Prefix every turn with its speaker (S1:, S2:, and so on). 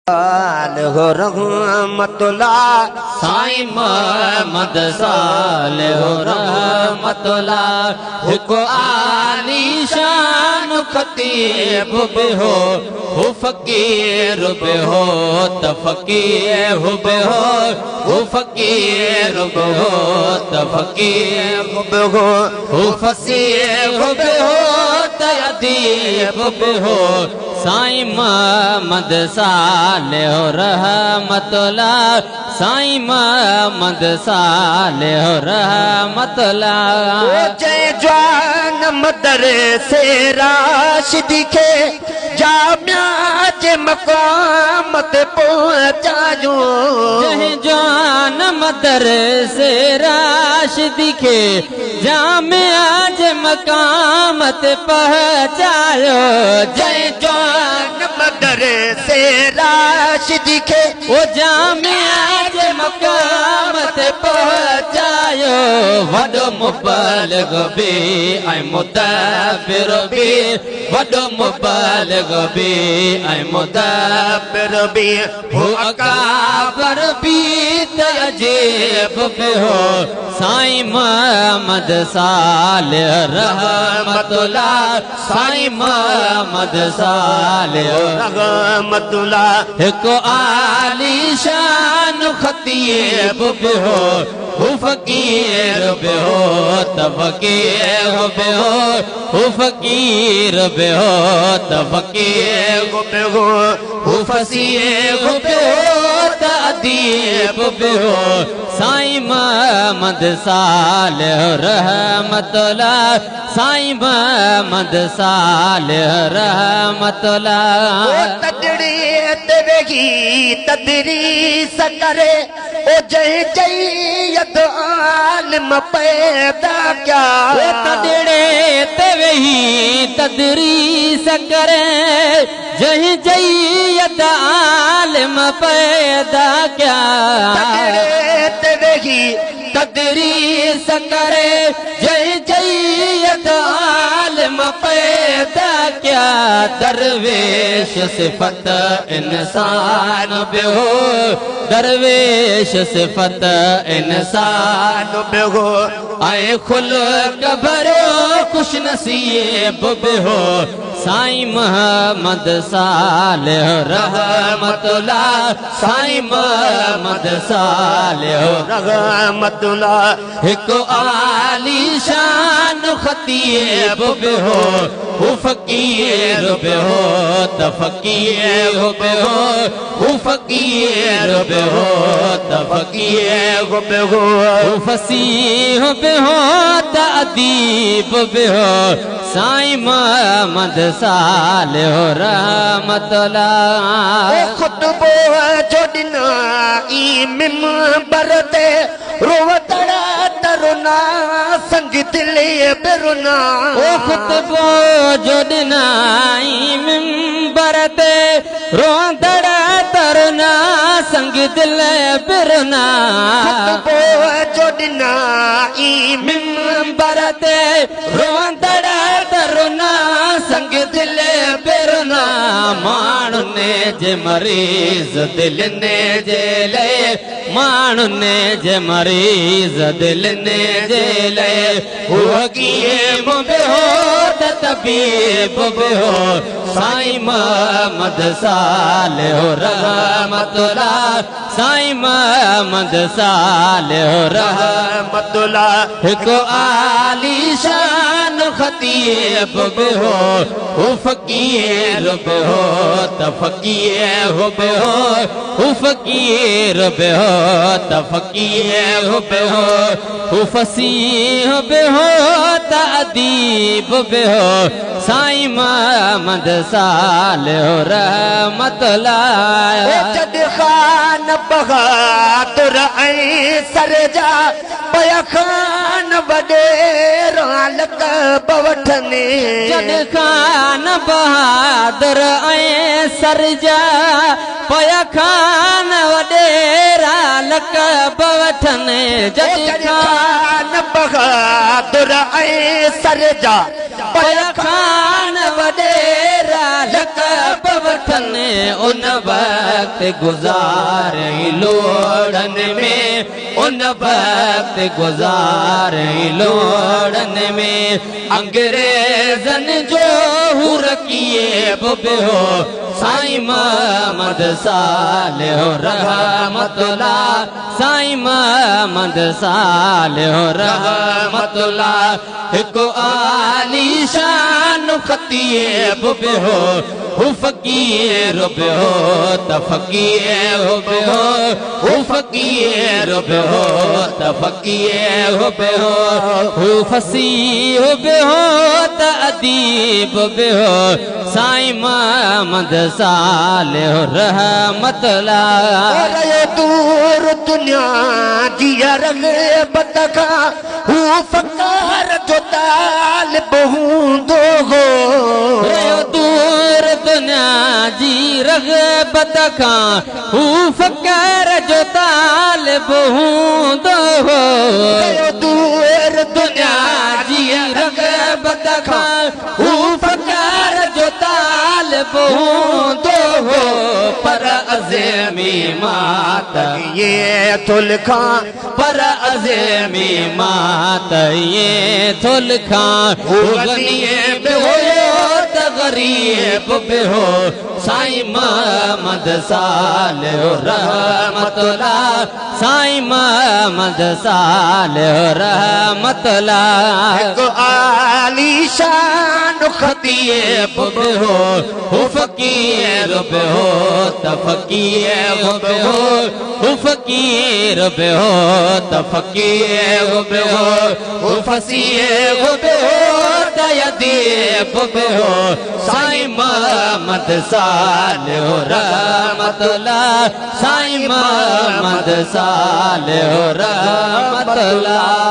S1: हो रहमतुल्लाह
S2: साईं मोहम्मद सालिह रहमतुल्लाह हिकु आली शान खतीब बि हो फकीर बि हो त फकीर बि हो फकीर बि हो त फकीर
S1: बि हो
S2: फसीह बि हो त अदीब बि हो साईं मोहम्मद सालिह रहमतुल्लाह साईं मोहम्मद सालिह रहमतुल्लाह
S1: जय जवान मदरसे राशिदी खे जामिया जे मक़ाम ते पहुचायो
S2: जय जवान मदरसे राशिदी खे जामिया जे मक़ाम ते पहुचायो
S1: जय जवान मदरसे राशिदी खे
S2: ओ जामिया जे मक़ाम ते पहुचायो वॾो मुबलिग बि ऐं मुदब्बिर बि वॾो मुबलिग बि ऐं मुदब्बिर बि हो अकाबर बि त अजीब बि हो साईं मोहम्मद सालिह रहमतुल्लाह साईं मोहम्मद सालिह
S1: रहमतुल्लाह
S2: हिकु आली शान खतीब बि हो फकीर बि हो त फकीर बि हो फकीर बि हो त फकीर
S1: बि हो
S2: फसीह बि हो त अदीब बि हो साईं मोहम्मद सालिह रहमतुल्लाह साईं मोहम्मद सालिह रहमतुल्लाह
S1: तदड़ी ते वेही तदरीस करे ओ जय जय यद आलिम पैदा क्या
S2: तदड़े ते वेही तदरीस करे जय जय यद आलिम पैदा क्या
S1: ते वेही
S2: तदरीस करे जय जय यद आलिम पैदा क्या दरवेश सिफत इंसान बि हो दरवेश सिफत इंसान
S1: बि हो
S2: ऐं खुल्क भरियो खुश नसीब बि हो साईं मोहम्मद सालिह रहमतुल्लाह साईं मोहम्मद सालिह
S1: रहमतुल्लाह
S2: हिकु आली शान खतीब बि हो फकीर बि हो त फकीर बि हो फकीर बि हो त फकीर
S1: बि हो
S2: फसीह बि हो त अदीब बि हो साईं मोहम्मद सालिह रहमतुल्लाह
S1: खुतबो जो ॾिना ई मिंबर ते रोवतड़ा तरुना संग दिले बिरुना
S2: ओ खुतबो जो ॾिना ई मिंबर ते रोंदड़ तरुना संग दिल बिरुना
S1: खुतबो जो ॾिना ई
S2: मिंबर ते रोंदड़ तरुना संग दिल बिरुना माण्हुनि जे मरीज़ दिलनि जे लाइ माण्हुनि जे मरीज़ दिलनि जे लाइ उहो कीअं बि हो त तबीब बि हो साईं मोहम्मद सालिह रहमतुल्लाह साईं मोहम्मद सालिह
S1: रहमतुल्लाह
S2: हिकु आली शान खतीब बि हो फकीर बि हो त फकीर बि हो फकीर बि हो त फकीर बि हो फसीह बि हो त अदीब बि हो साईं मोहम्मद सालिह रहमतुल्लाह
S1: जद खान बहादुर ऐं सरजा पया खान वॾेरा लक़ब वठनि
S2: जद खान बहादुर ऐं सरजा पया खान वॾेरा लक़ब वठनि जद
S1: खान बहादुर ऐं सरजा पया
S2: खान वॾेरा लक़ब वठनि वठनि उन वक्त गुज़ारे लोड़नि में उन वक्त गुज़ारे लोड़नि में अंग्रेज़नि जो हुरकीए बियो साईं महमद सालिह रहमतुल्लाह साईं महमद सालिह रहमतुल्लाह हिकु आलीशान ख़तीब बियो हू फ़क़ीर बियो त फ़क़ीर बियो हू फ़क़ीर बियो त फ़क़ीर बियो हू फ़सीह बियो त अदीब बियो साईं महमद सालिह रहमतुल्लाह
S1: रहे दूर दुनिया जी रग़बत खां हू फ़क़ीर जो तालिब हूंदो हो
S2: दूर दुनिया जी रग़बत खां हू फ़क़ीर जो तालिब हूंदो हो
S1: दूर
S2: दुनिया जी रग़बत खां हू फ़क़ीर जो तालिब हूंदो हो पर अज़मी मात
S1: ये थो लिखां
S2: पर अज़मी मात ये थो लिखां गनीअ बि हुयो त ग़रीब बि हो साईं महमद सालिह रहमतुल्लाह साईं महमद सालिह रहमतुल्लाह
S1: हिकु आलीशान
S2: ख़तीब बि हो हू फ़क़ीर बि हो त फ़क़ीर बि हो हू फ़क़ीर बि हो त फ़क़ीर बि हो हू फ़सीह बि हो त अदीब बि हो साईं महमद सालिह रहमतुल्लाह साईं महमद सालिह रहमतुल्लाह